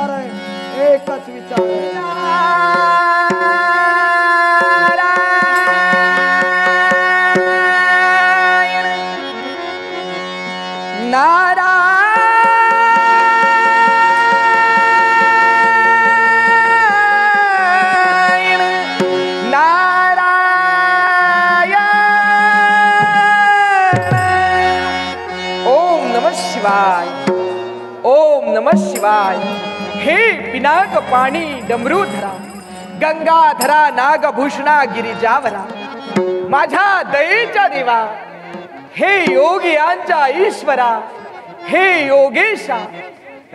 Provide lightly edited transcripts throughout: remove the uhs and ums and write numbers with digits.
विचार आहे, एकच विचार ओम नमः शिवाय। हे पिनाक पाणी डमरूधरा, गंगाधरा नागभूषणा गिरिजावरा, माझ्या दयेच्या देवा, हे योगियांच्या ईश्वरा, हे योगेशा,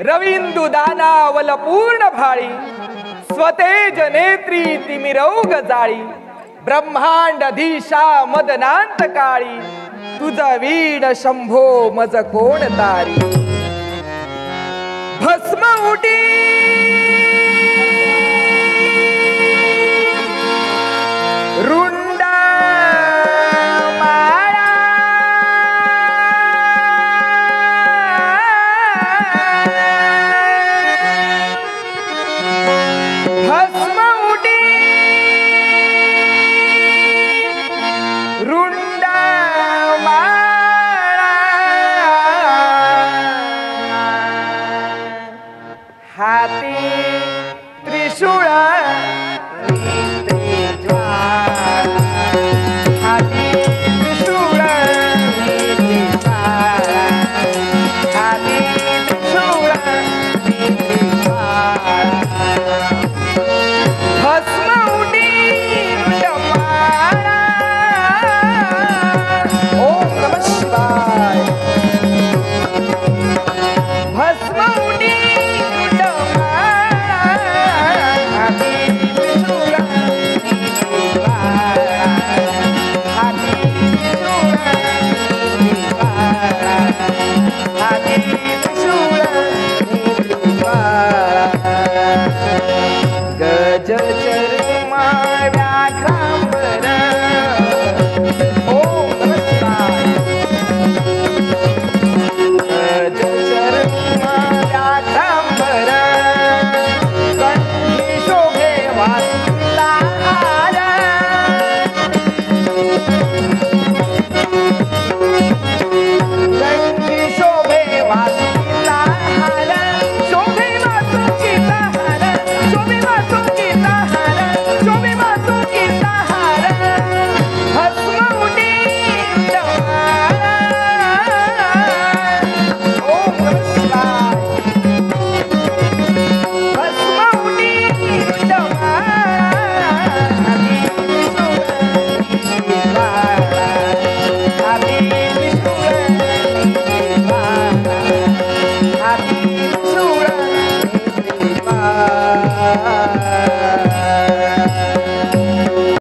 रविंदु दानावल पूर्ण भाळी, स्वतेज नेत्री तिमिरौग जाळी, ब्रह्मांड धीशा मदनांत काळी, तुझा वीण शंभो मज कोण तारी। भस्म उडी रुंडा माळा, भस्म उडी रुंडा हाती त्रिशूळ